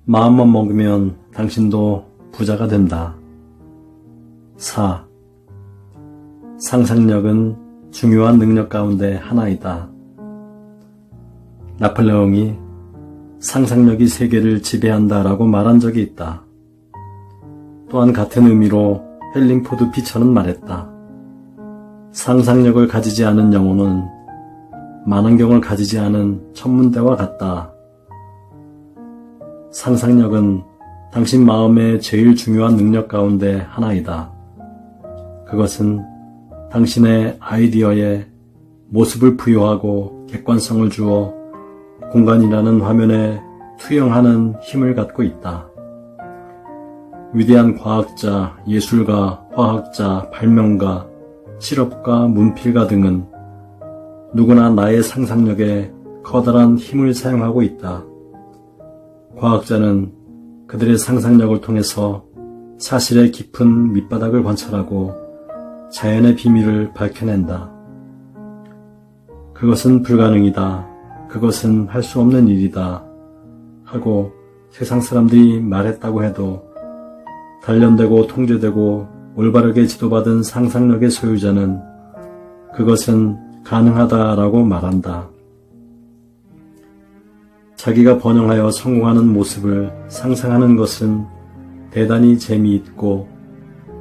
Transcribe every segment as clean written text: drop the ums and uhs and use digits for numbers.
마음만 먹으면 당신도 부자가 된다. 4. 상상력은 중요한 능력 가운데 하나이다. 나폴레옹이 상상력이 세계를 지배한다라고 말한 적이 있다. 또한 같은 의미로 헬링포드 피처는 말했다. 상상력을 가지지 않은 영혼은 만원경을 가지지 않은 천문대와 같다. 상상력은 당신 마음의 제일 중요한 능력 가운데 하나이다. 그것은 당신의 아이디어에 모습을 부여하고 객관성을 주어 공간이라는 화면에 투영하는 힘을 갖고 있다. 위대한 과학자, 예술가, 화학자, 발명가, 실업가, 문필가 등은 누구나 나의 상상력에 커다란 힘을 사용하고 있다. 과학자는 그들의 상상력을 통해서 사실의 깊은 밑바닥을 관찰하고 자연의 비밀을 밝혀낸다. 그것은 불가능이다. 그것은 할 수 없는 일이다. 하고 세상 사람들이 말했다고 해도 단련되고 통제되고 올바르게 지도받은 상상력의 소유자는 그것은 가능하다라고 말한다. 자기가 번영하여 성공하는 모습을 상상하는 것은 대단히 재미있고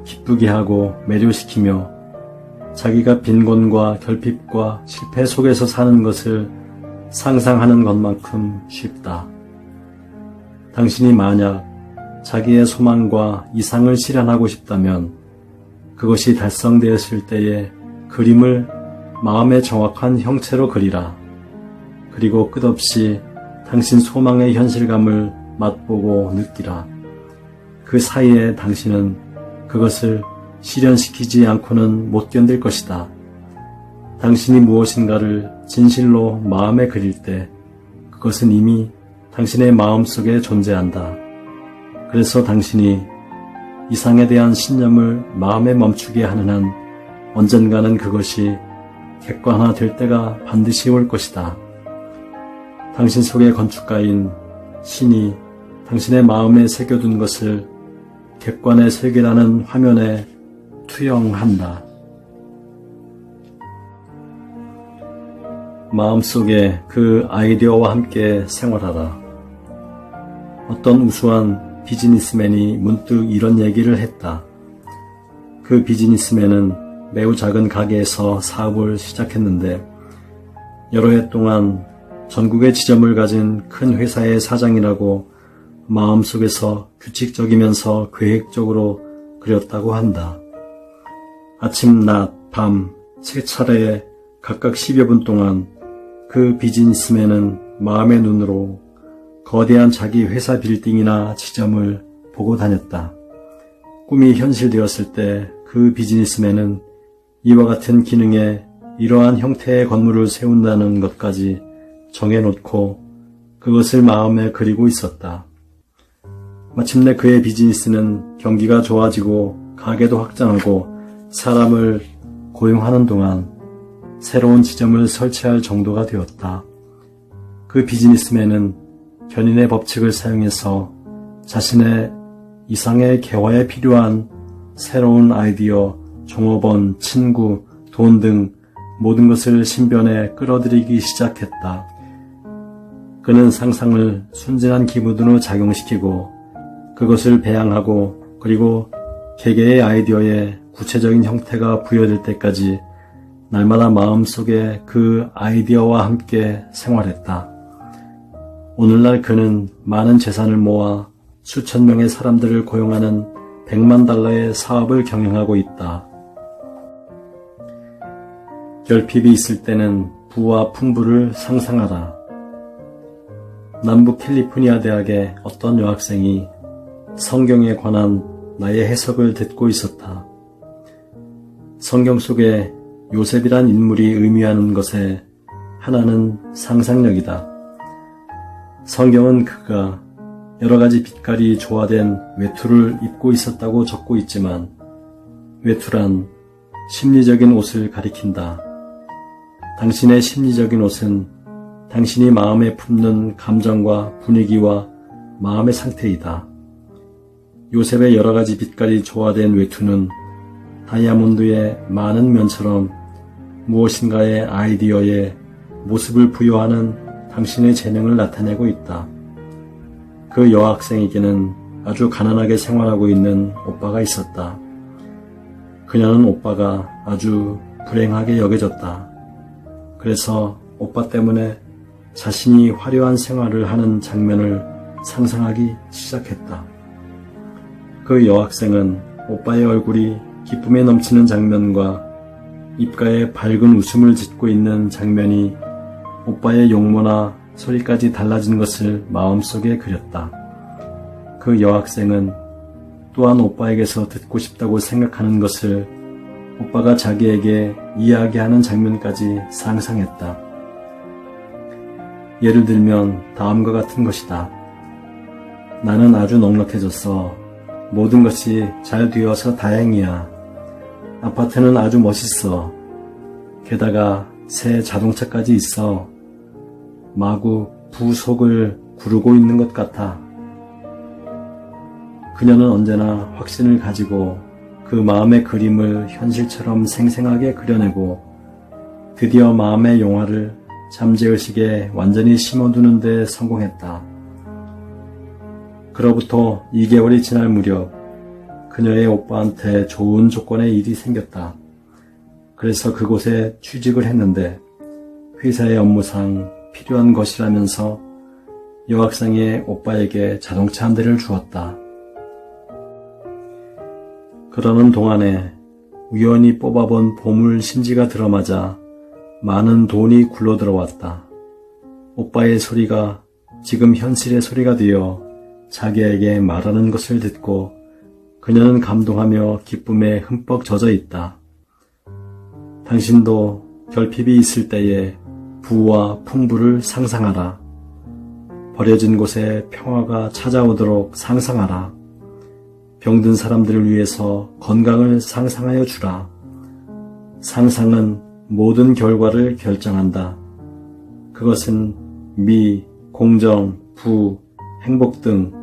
기쁘게 하고 매료시키며 자기가 빈곤과 결핍과 실패 속에서 사는 것을 상상하는 것만큼 쉽다. 당신이 만약 자기의 소망과 이상을 실현하고 싶다면 그것이 달성되었을 때의 그림을 마음의 정확한 형체로 그리라. 그리고 끝없이 당신 소망의 현실감을 맛보고 느끼라. 그 사이에 당신은 그것을 실현시키지 않고는 못 견딜 것이다. 당신이 무엇인가를 진실로 마음에 그릴 때 그것은 이미 당신의 마음속에 존재한다. 그래서 당신이 이상에 대한 신념을 마음에 멈추게 하는 한 언젠가는 그것이 객관화될 때가 반드시 올 것이다. 당신 속의 건축가인 신이 당신의 마음에 새겨둔 것을 객관의 세계라는 화면에 투영한다. 마음속에 그 아이디어와 함께 생활하라. 어떤 우수한 비즈니스맨이 문득 이런 얘기를 했다. 그 비즈니스맨은 매우 작은 가게에서 사업을 시작했는데 여러 해 동안 전국의 지점을 가진 큰 회사의 사장이라고 마음속에서 규칙적이면서 계획적으로 그렸다고 한다. 아침, 낮, 밤 세 차례에 각각 10여 분 동안 그 비즈니스맨은 마음의 눈으로 거대한 자기 회사 빌딩이나 지점을 보고 다녔다. 꿈이 현실되었을 때 그 비즈니스맨은 이와 같은 기능의 이러한 형태의 건물을 세운다는 것까지 정해놓고 그것을 마음에 그리고 있었다. 마침내 그의 비즈니스는 경기가 좋아지고 가게도 확장하고 사람을 고용하는 동안 새로운 지점을 설치할 정도가 되었다. 그 비즈니스맨은 견인의 법칙을 사용해서 자신의 이상의 개화에 필요한 새로운 아이디어, 종업원, 친구, 돈 등 모든 것을 신변에 끌어들이기 시작했다. 그는 상상을 순진한 기분으로 작용시키고 그것을 배양하고 그리고 개개의 아이디어에 구체적인 형태가 부여될 때까지 날마다 마음속에 그 아이디어와 함께 생활했다. 오늘날 그는 많은 재산을 모아 수천 명의 사람들을 고용하는 100만 달러의 사업을 경영하고 있다. 결핍이 있을 때는 부와 풍부를 상상하라. 남부 캘리포니아 대학의 어떤 여학생이 성경에 관한 나의 해석을 듣고 있었다. 성경 속에 요셉이란 인물이 의미하는 것의 하나는 상상력이다. 성경은 그가 여러 가지 빛깔이 조화된 외투를 입고 있었다고 적고 있지만 외투란 심리적인 옷을 가리킨다. 당신의 심리적인 옷은 당신이 마음에 품는 감정과 분위기와 마음의 상태이다. 요셉의 여러가지 빛깔이 조화된 외투는 다이아몬드의 많은 면처럼 무엇인가의 아이디어에 모습을 부여하는 당신의 재능을 나타내고 있다. 그 여학생에게는 아주 가난하게 생활하고 있는 오빠가 있었다. 그녀는 오빠가 아주 불행하게 여겨졌다. 그래서 오빠 때문에 자신이 화려한 생활을 하는 장면을 상상하기 시작했다. 그 여학생은 오빠의 얼굴이 기쁨에 넘치는 장면과 입가에 밝은 웃음을 짓고 있는 장면이 오빠의 용모나 소리까지 달라진 것을 마음속에 그렸다. 그 여학생은 또한 오빠에게서 듣고 싶다고 생각하는 것을 오빠가 자기에게 이야기하는 장면까지 상상했다. 예를 들면 다음과 같은 것이다. 나는 아주 넉넉해졌어. 모든 것이 잘 되어서 다행이야. 아파트는 아주 멋있어. 게다가 새 자동차까지 있어. 마구 부속을 구르고 있는 것 같아. 그녀는 언제나 확신을 가지고 그 마음의 그림을 현실처럼 생생하게 그려내고 드디어 마음의 용화를 잠재의식에 완전히 심어두는 데 성공했다. 그로부터 2개월이 지날 무렵 그녀의 오빠한테 좋은 조건의 일이 생겼다. 그래서 그곳에 취직을 했는데 회사의 업무상 필요한 것이라면서 여학생의 오빠에게 자동차 한 대를 주었다. 그러는 동안에 우연히 뽑아본 보물 신지가 들어맞아 많은 돈이 굴러들어왔다. 오빠의 소리가 지금 현실의 소리가 되어 자기에게 말하는 것을 듣고 그녀는 감동하며 기쁨에 흠뻑 젖어 있다. 당신도 결핍이 있을 때에 부와 풍부를 상상하라. 버려진 곳에 평화가 찾아오도록 상상하라. 병든 사람들을 위해서 건강을 상상하여 주라. 상상은 모든 결과를 결정한다. 그것은 미, 공정, 부, 행복 등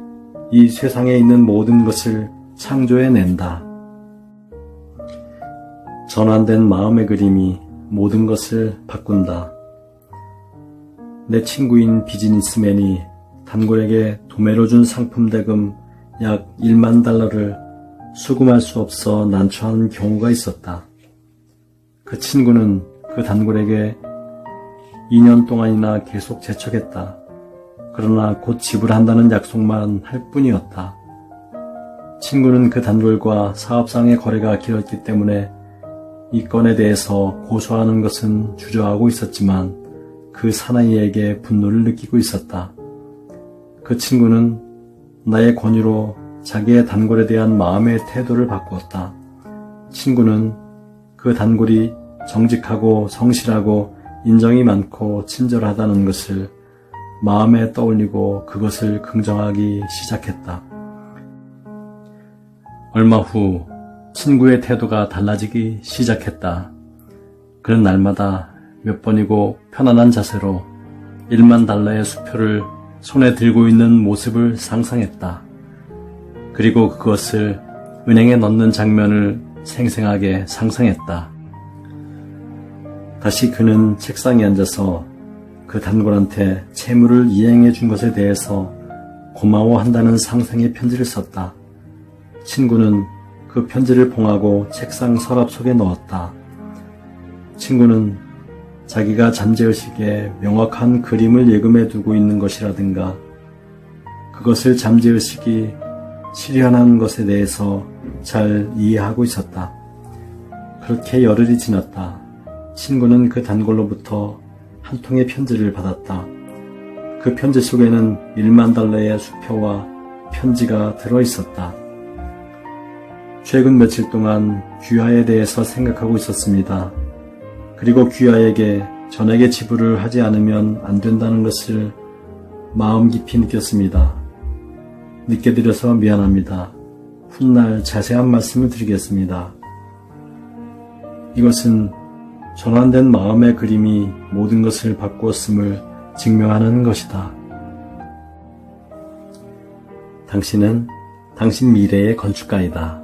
이 세상에 있는 모든 것을 창조해낸다. 전환된 마음의 그림이 모든 것을 바꾼다. 내 친구인 비즈니스맨이 단골에게 도매로 준 상품 대금 약 1만 달러를 수금할 수 없어 난처한 경우가 있었다. 그 친구는 그 단골에게 2년 동안이나 계속 재촉했다. 그러나 곧 지불한다는 약속만 할 뿐이었다. 친구는 그 단골과 사업상의 거래가 길었기 때문에 이 건에 대해서 고소하는 것은 주저하고 있었지만 그 사나이에게 분노를 느끼고 있었다. 그 친구는 나의 권유로 자기의 단골에 대한 마음의 태도를 바꾸었다. 친구는 그 단골이 정직하고 성실하고 인정이 많고 친절하다는 것을 마음에 떠올리고 그것을 긍정하기 시작했다. 얼마 후 친구의 태도가 달라지기 시작했다. 그는 날마다 몇 번이고 편안한 자세로 1만 달러의 수표를 손에 들고 있는 모습을 상상했다. 그리고 그것을 은행에 넣는 장면을 생생하게 상상했다. 다시 그는 책상에 앉아서 그 단골한테 채무를 이행해 준 것에 대해서 고마워한다는 상상의 편지를 썼다. 친구는 그 편지를 봉하고 책상 서랍 속에 넣었다. 친구는 자기가 잠재의식에 명확한 그림을 예금해 두고 있는 것이라든가 그것을 잠재의식이 실현하는 것에 대해서 잘 이해하고 있었다. 그렇게 열흘이 지났다. 친구는 그 단골로부터 한 통의 편지를 받았다. 그 편지 속에는 1만 달러의 수표와 편지가 들어있었다. 최근 며칠 동안 귀하에 대해서 생각하고 있었습니다. 그리고 귀하에게 전액의 지불을 하지 않으면 안 된다는 것을 마음 깊이 느꼈습니다. 늦게 드려서 미안합니다. 훗날 자세한 말씀을 드리겠습니다. 이것은 전환된 마음의 그림이 모든 것을 바꾸었음을 증명하는 것이다. 당신은 당신 미래의 건축가이다.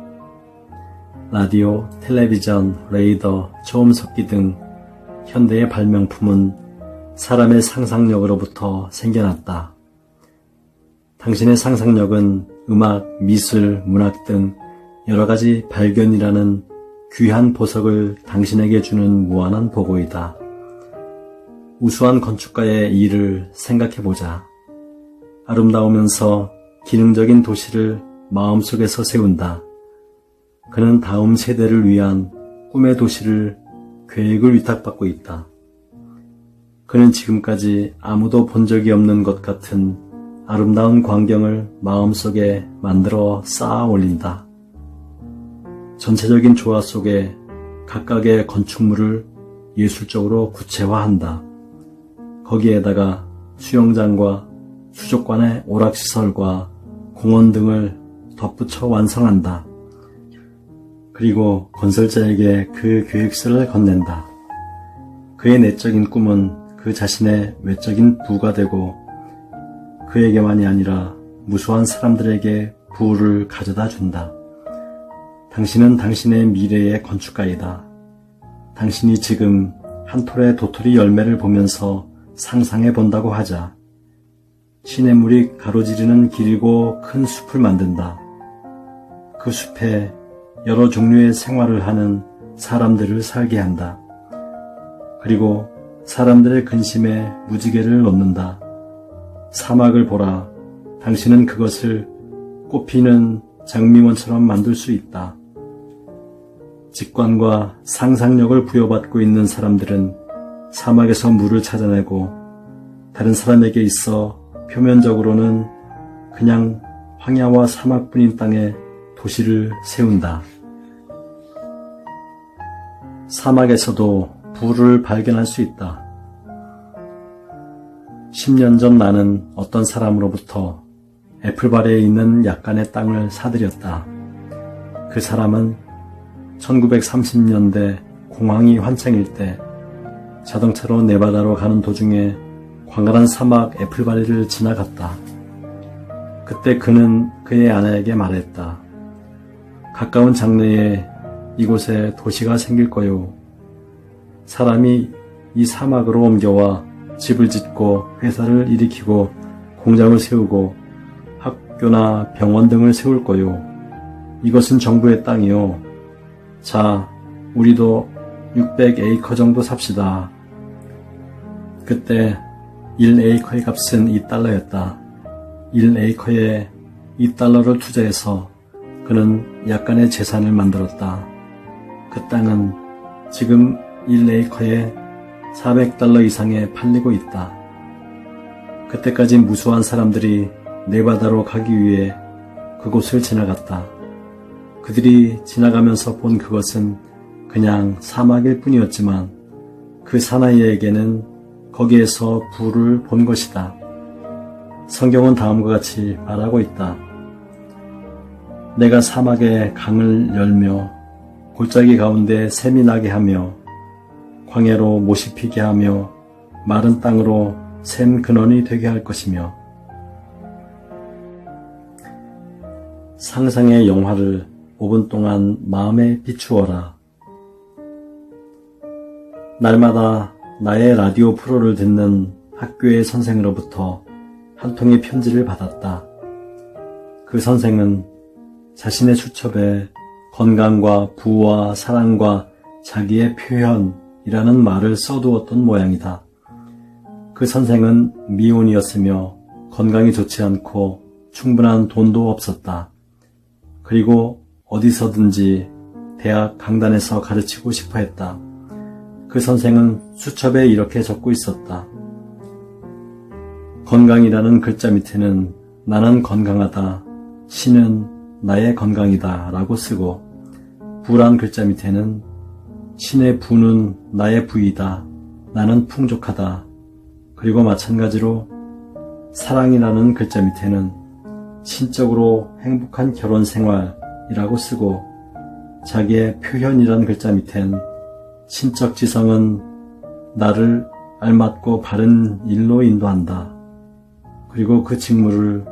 라디오, 텔레비전, 레이더, 초음속기 등 현대의 발명품은 사람의 상상력으로부터 생겨났다. 당신의 상상력은 음악, 미술, 문학 등 여러 가지 발견이라는 귀한 보석을 당신에게 주는 무한한 보고이다. 우수한 건축가의 일을 생각해보자. 아름다우면서 기능적인 도시를 마음속에서 세운다. 그는 다음 세대를 위한 꿈의 도시를 계획을 위탁받고 있다. 그는 지금까지 아무도 본 적이 없는 것 같은 아름다운 광경을 마음속에 만들어 쌓아 올린다. 전체적인 조화 속에 각각의 건축물을 예술적으로 구체화한다. 거기에다가 수영장과 수족관의 오락시설과 공원 등을 덧붙여 완성한다. 그리고 건설자에게 그 계획서를 건넨다. 그의 내적인 꿈은 그 자신의 외적인 부가 되고 그에게만이 아니라 무수한 사람들에게 부를 가져다 준다. 당신은 당신의 미래의 건축가이다. 당신이 지금 한 톨의 도토리 열매를 보면서 상상해 본다고 하자. 시냇물이 가로지르는 길고 큰 숲을 만든다. 그 숲에 여러 종류의 생활을 하는 사람들을 살게 한다. 그리고 사람들의 근심에 무지개를 놓는다. 사막을 보라. 당신은 그것을 꽃피는 장미원처럼 만들 수 있다. 직관과 상상력을 부여받고 있는 사람들은 사막에서 물을 찾아내고 다른 사람에게 있어 표면적으로는 그냥 황야와 사막뿐인 땅에 도시를 세운다. 사막에서도 불을 발견할 수 있다. 10년 전 나는 어떤 사람으로부터 애플바레에 있는 약간의 땅을 사들였다. 그 사람은 1930년대 공황이 한창일 때 자동차로 네바다로 가는 도중에 광활한 사막 애플바레를 지나갔다. 그때 그는 그의 아내에게 말했다. 가까운 장래에 이곳에 도시가 생길 거요. 사람이 이 사막으로 옮겨와 집을 짓고 회사를 일으키고 공장을 세우고 학교나 병원 등을 세울 거요. 이것은 정부의 땅이요. 자, 우리도 600에이커 정도 삽시다. 그때 1에이커의 값은 $2였다. 1에이커에 $2를 투자해서 그는 약간의 재산을 만들었다. 그 땅은 지금 1에이커에 $400 이상에 팔리고 있다. 그때까지 무수한 사람들이 네바다로 가기 위해 그곳을 지나갔다. 그들이 지나가면서 본 그것은 그냥 사막일 뿐이었지만 그 사나이에게는 거기에서 부를 본 것이다. 성경은 다음과 같이 말하고 있다. 내가 사막에 강을 열며 골짜기 가운데 샘이 나게 하며 광야로 못이 피게 하며 마른 땅으로 샘 근원이 되게 할 것이며. 상상의 영화를 5분 동안 마음에 비추어라. 날마다 나의 라디오 프로를 듣는 학교의 선생으로부터 한 통의 편지를 받았다. 그 선생은 자신의 수첩에 건강과 부와 사랑과 자기의 표현이라는 말을 써두었던 모양이다. 그 선생은 미혼이었으며 건강이 좋지 않고 충분한 돈도 없었다. 그리고 어디서든지 대학 강단에서 가르치고 싶어 했다. 그 선생은 수첩에 이렇게 적고 있었다. 건강이라는 글자 밑에는 나는 건강하다, 신은 나의 건강이다 라고 쓰고, 부란 글자 밑에는 신의 부는 나의 부이다, 나는 풍족하다. 그리고 마찬가지로 사랑이라는 글자 밑에는 신적으로 행복한 결혼 생활이라고 쓰고, 자기의 표현이라는 글자 밑엔 신적 지성은 나를 알맞고 바른 일로 인도한다. 그리고 그 직무를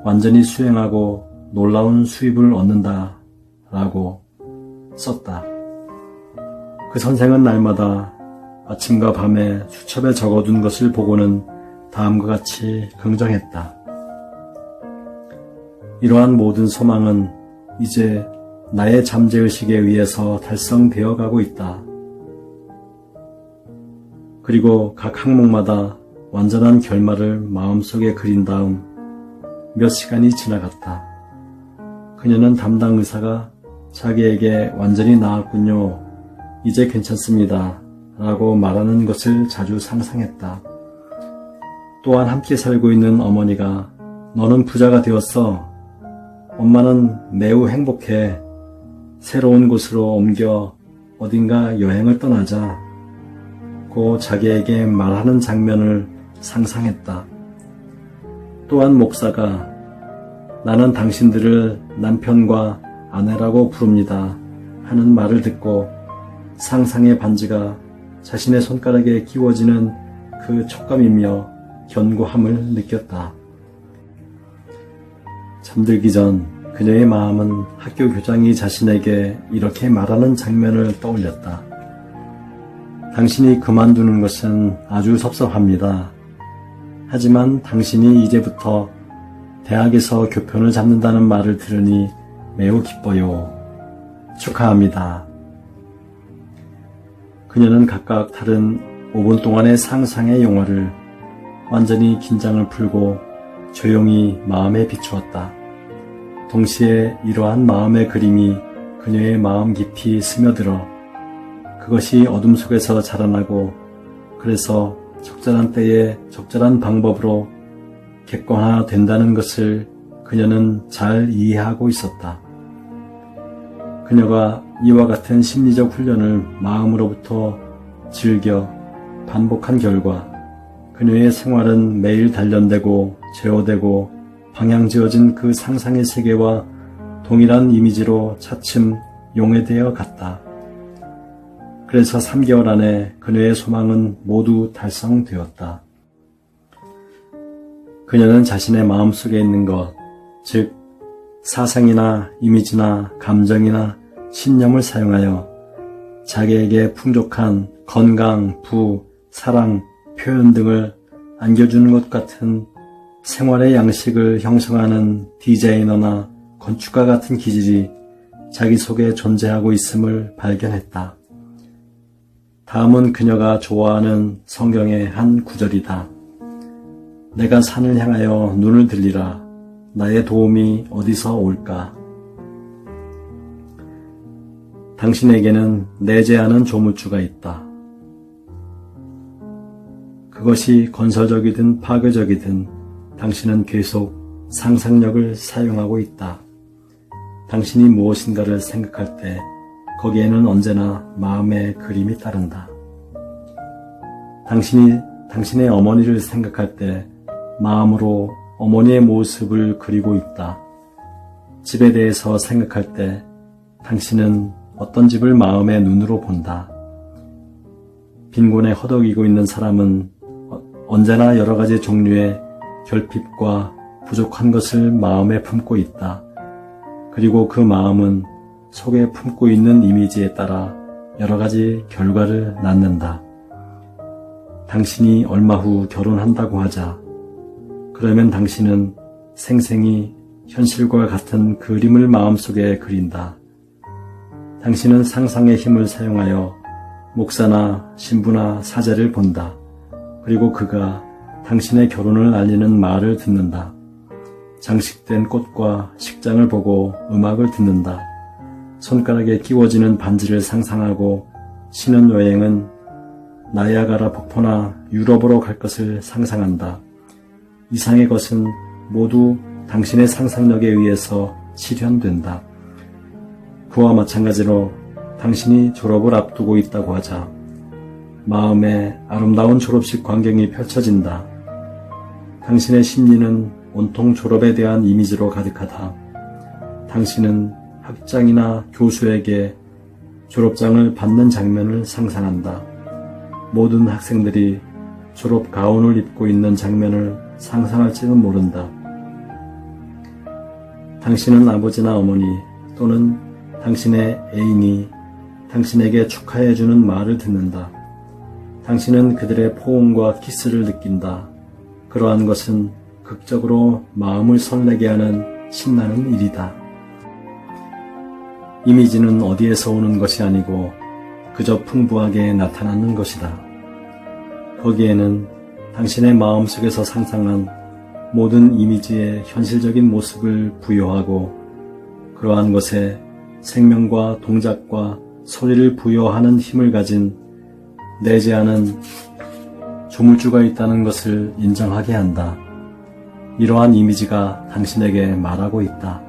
완전히 수행하고 놀라운 수입을 얻는다 라고 썼다. 그 선생은 날마다 아침과 밤에 수첩에 적어둔 것을 보고는 다음과 같이 긍정했다. 이러한 모든 소망은 이제 나의 잠재의식에 의해서 달성되어 가고 있다. 그리고 각 항목마다 완전한 결말을 마음속에 그린 다음 몇 시간이 지나갔다. 그녀는 담당 의사가 자기에게 완전히 나았군요. 이제 괜찮습니다. 라고 말하는 것을 자주 상상했다. 또한 함께 살고 있는 어머니가 너는 부자가 되었어. 엄마는 매우 행복해. 새로운 곳으로 옮겨 어딘가 여행을 떠나자. 고 자기에게 말하는 장면을 상상했다. 또한 목사가 나는 당신들을 남편과 아내라고 부릅니다 하는 말을 듣고 상상의 반지가 자신의 손가락에 끼워지는 그 촉감이며 견고함을 느꼈다. 잠들기 전 그녀의 마음은 학교 교장이 자신에게 이렇게 말하는 장면을 떠올렸다. 당신이 그만두는 것은 아주 섭섭합니다. 하지만 당신이 이제부터 대학에서 교편을 잡는다는 말을 들으니 매우 기뻐요. 축하합니다. 그녀는 각각 다른 5분 동안의 상상의 영화를 완전히 긴장을 풀고 조용히 마음에 비추었다. 동시에 이러한 마음의 그림이 그녀의 마음 깊이 스며들어 그것이 어둠 속에서 자라나고 그래서 적절한 때에 적절한 방법으로 객관화 된다는 것을 그녀는 잘 이해하고 있었다. 그녀가 이와 같은 심리적 훈련을 마음으로부터 즐겨 반복한 결과 그녀의 생활은 매일 단련되고 제어되고 방향지어진 그 상상의 세계와 동일한 이미지로 차츰 용해되어 갔다. 그래서 3개월 안에 그녀의 소망은 모두 달성되었다. 그녀는 자신의 마음속에 있는 것, 즉 사상이나 이미지나 감정이나 신념을 사용하여 자기에게 풍족한 건강, 부, 사랑, 표현 등을 안겨주는 것 같은 생활의 양식을 형성하는 디자이너나 건축가 같은 기질이 자기 속에 존재하고 있음을 발견했다. 다음은 그녀가 좋아하는 성경의 한 구절이다. 내가 산을 향하여 눈을 들리라. 나의 도움이 어디서 올까? 당신에게는 내재하는 조물주가 있다. 그것이 건설적이든 파괴적이든 당신은 계속 상상력을 사용하고 있다. 당신이 무엇인가를 생각할 때 거기에는 언제나 마음의 그림이 따른다. 당신이 당신의 어머니를 생각할 때 마음으로 어머니의 모습을 그리고 있다. 집에 대해서 생각할 때 당신은 어떤 집을 마음의 눈으로 본다. 빈곤에 허덕이고 있는 사람은 언제나 여러 가지 종류의 결핍과 부족한 것을 마음에 품고 있다. 그리고 그 마음은 속에 품고 있는 이미지에 따라 여러 가지 결과를 낳는다. 당신이 얼마 후 결혼한다고 하자. 그러면 당신은 생생히 현실과 같은 그림을 마음속에 그린다. 당신은 상상의 힘을 사용하여 목사나 신부나 사제를 본다. 그리고 그가 당신의 결혼을 알리는 말을 듣는다. 장식된 꽃과 식장을 보고 음악을 듣는다. 손가락에 끼워지는 반지를 상상하고 신혼여행은 나이아가라 폭포나 유럽으로 갈 것을 상상한다. 이상의 것은 모두 당신의 상상력에 의해서 실현된다. 그와 마찬가지로 당신이 졸업을 앞두고 있다고 하자. 마음에 아름다운 졸업식 광경이 펼쳐진다. 당신의 심리는 온통 졸업에 대한 이미지로 가득하다. 당신은 학장이나 교수에게 졸업장을 받는 장면을 상상한다. 모든 학생들이 졸업 가운을 입고 있는 장면을 상상할지는 모른다. 당신은 아버지나 어머니 또는 당신의 애인이 당신에게 축하해주는 말을 듣는다. 당신은 그들의 포옹과 키스를 느낀다. 그러한 것은 극적으로 마음을 설레게 하는 신나는 일이다. 이미지는 어디에서 오는 것이 아니고 그저 풍부하게 나타나는 것이다. 거기에는 당신의 마음속에서 상상한 모든 이미지의 현실적인 모습을 부여하고 그러한 것에 생명과 동작과 소리를 부여하는 힘을 가진 내재하는 조물주가 있다는 것을 인정하게 한다. 이러한 이미지가 당신에게 말하고 있다.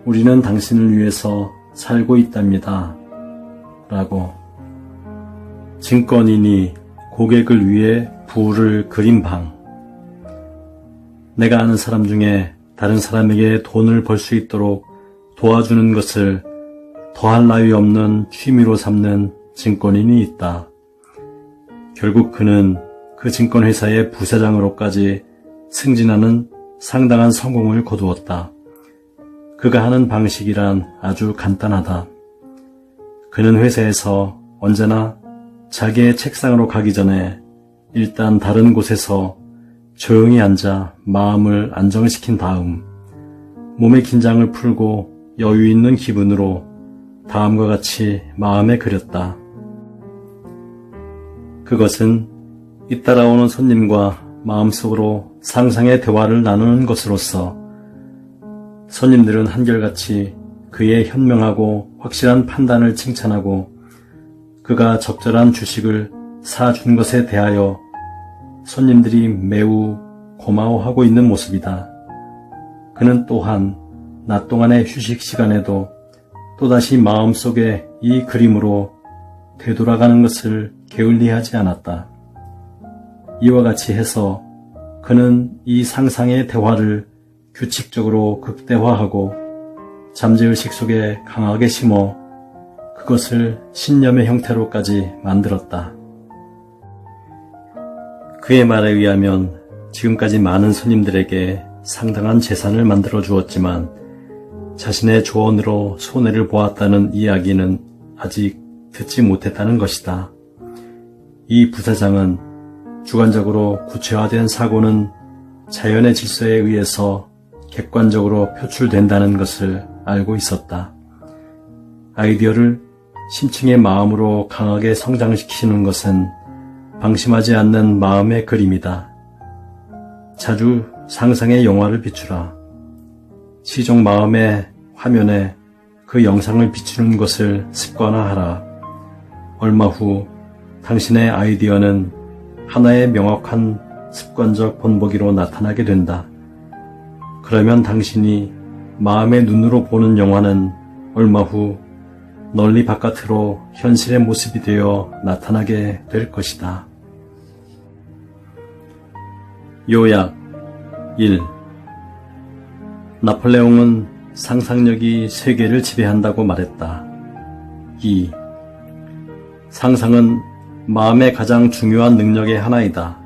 우리는 당신을 위해서 살고 있답니다. 라고. 증권인이 고객을 위해 부를 그린 방. 내가 아는 사람 중에 다른 사람에게 돈을 벌 수 있도록 도와주는 것을 더할 나위 없는 취미로 삼는 증권인이 있다. 결국 그는 그 증권회사의 부사장으로까지 승진하는 상당한 성공을 거두었다. 그가 하는 방식이란 아주 간단하다. 그는 회사에서 언제나 자기의 책상으로 가기 전에 일단 다른 곳에서 조용히 앉아 마음을 안정시킨 다음 몸의 긴장을 풀고 여유 있는 기분으로 다음과 같이 마음에 그렸다. 그것은 잇따라오는 손님과 마음속으로 상상의 대화를 나누는 것으로서 손님들은 한결같이 그의 현명하고 확실한 판단을 칭찬하고 그가 적절한 주식을 사준 것에 대하여 손님들이 매우 고마워하고 있는 모습이다. 그는 또한 낮 동안의 휴식 시간에도 또다시 마음속에 이 그림으로 되돌아가는 것을 게을리하지 않았다. 이와 같이 해서 그는 이 상상의 대화를 규칙적으로 극대화하고 잠재의식 속에 강하게 심어 그것을 신념의 형태로까지 만들었다. 그의 말에 의하면 지금까지 많은 손님들에게 상당한 재산을 만들어 주었지만 자신의 조언으로 손해를 보았다는 이야기는 아직 듣지 못했다는 것이다. 이 부사장은 주관적으로 구체화된 사고는 자연의 질서에 의해서 객관적으로 표출된다는 것을 알고 있었다. 아이디어를 심층의 마음으로 강하게 성장시키는 것은 방심하지 않는 마음의 그림이다. 자주 상상의 영화를 비추라. 시종 마음의 화면에 그 영상을 비추는 것을 습관화하라. 얼마 후 당신의 아이디어는 하나의 명확한 습관적 본보기로 나타나게 된다. 그러면 당신이 마음의 눈으로 보는 영화는 얼마 후 널리 바깥으로 현실의 모습이 되어 나타나게 될 것이다. 요약 1. 나폴레옹은 상상력이 세계를 지배한다고 말했다. 2. 상상은 마음의 가장 중요한 능력의 하나이다.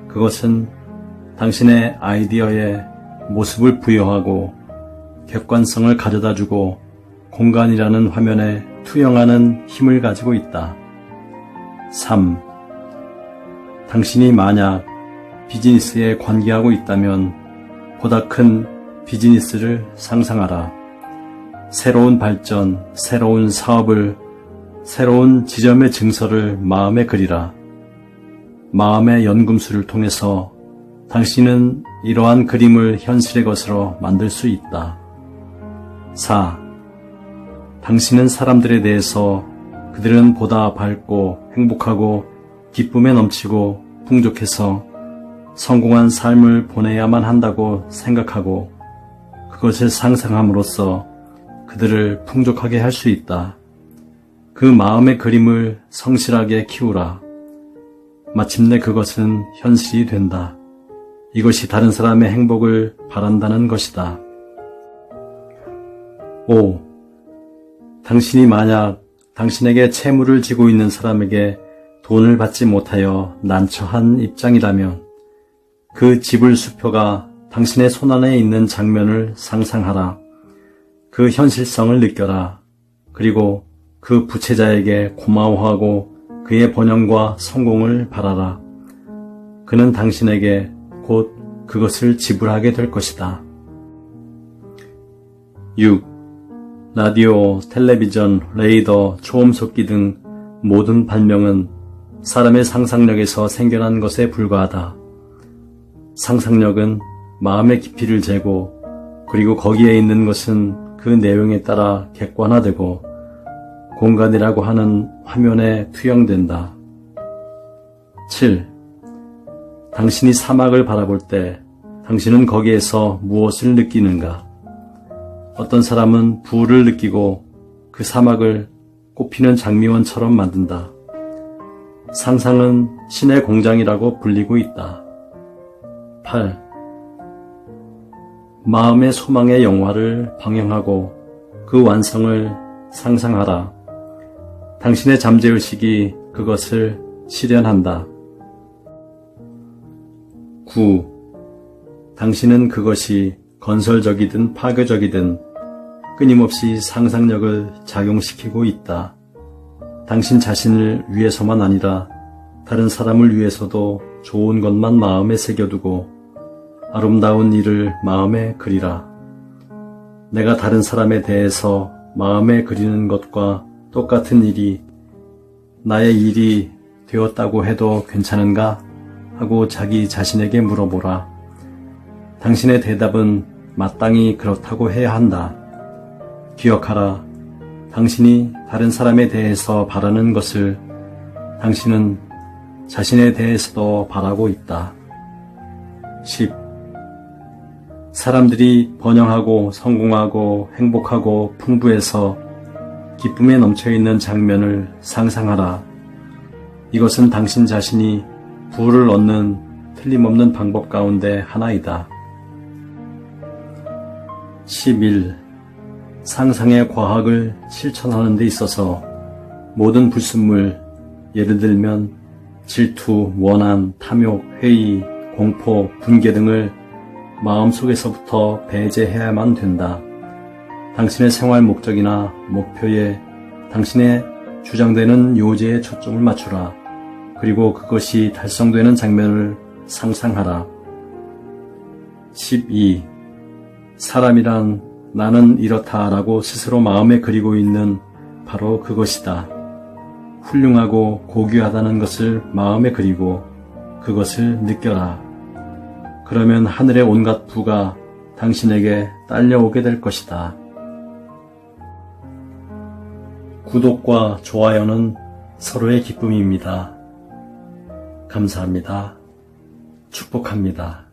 그것은 당신의 아이디어에 모습을 부여하고 객관성을 가져다주고 공간이라는 화면에 투영하는 힘을 가지고 있다. 3. 당신이 만약 비즈니스에 관계하고 있다면 보다 큰 비즈니스를 상상하라. 새로운 발전, 새로운 사업을, 새로운 지점의 증서를 마음에 그리라. 마음의 연금술을 통해서 당신은 이러한 그림을 현실의 것으로 만들 수 있다. 4. 당신은 사람들에 대해서 그들은 보다 밝고 행복하고 기쁨에 넘치고 풍족해서 성공한 삶을 보내야만 한다고 생각하고 그것을 상상함으로써 그들을 풍족하게 할 수 있다. 그 마음의 그림을 성실하게 키우라. 마침내 그것은 현실이 된다. 이것이 다른 사람의 행복을 바란다는 것이다. 5. 당신이 만약 당신에게 채무를 지고 있는 사람에게 돈을 받지 못하여 난처한 입장이라면 그 지불 수표가 당신의 손안에 있는 장면을 상상하라. 그 현실성을 느껴라. 그리고 그 부채자에게 고마워하고 그의 번영과 성공을 바라라. 그는 당신에게 곧 그것을 지불하게 될 것이다. 6. 라디오, 텔레비전, 레이더, 초음속기 등 모든 발명은 사람의 상상력에서 생겨난 것에 불과하다. 상상력은 마음의 깊이를 재고 그리고 거기에 있는 것은 그 내용에 따라 객관화되고 공간이라고 하는 화면에 투영된다. 7. 당신이 사막을 바라볼 때 당신은 거기에서 무엇을 느끼는가? 어떤 사람은 부를 느끼고 그 사막을 꽃피는 장미원처럼 만든다. 상상은 신의 공장이라고 불리고 있다. 8. 마음의 소망의 영화를 방영하고 그 완성을 상상하라. 당신의 잠재의식이 그것을 실현한다. 9. 당신은 그것이 건설적이든 파괴적이든 끊임없이 상상력을 작용시키고 있다. 당신 자신을 위해서만 아니라 다른 사람을 위해서도 좋은 것만 마음에 새겨두고 아름다운 일을 마음에 그리라. 내가 다른 사람에 대해서 마음에 그리는 것과 똑같은 일이 나의 일이 되었다고 해도 괜찮은가? 하고 자기 자신에게 물어보라. 당신의 대답은 마땅히 그렇다고 해야 한다. 기억하라. 당신이 다른 사람에 대해서 바라는 것을 당신은 자신에 대해서도 바라고 있다. 10. 사람들이 번영하고 성공하고 행복하고 풍부해서 기쁨에 넘쳐있는 장면을 상상하라. 이것은 당신 자신이 부를 얻는 틀림없는 방법 가운데 하나이다. 11. 상상의 과학을 실천하는 데 있어서 모든 불순물, 예를 들면 질투, 원한, 탐욕, 회의, 공포, 분개 등을 마음속에서부터 배제해야만 된다. 당신의 생활 목적이나 목표에 당신의 주장되는 요지에 초점을 맞추라. 그리고 그것이 달성되는 장면을 상상하라. 12. 사람이란 나는 이렇다라고 스스로 마음에 그리고 있는 바로 그것이다. 훌륭하고 고귀하다는 것을 마음에 그리고 그것을 느껴라. 그러면 하늘의 온갖 부가 당신에게 딸려오게 될 것이다. 구독과 좋아요는 서로의 기쁨입니다. 감사합니다. 축복합니다.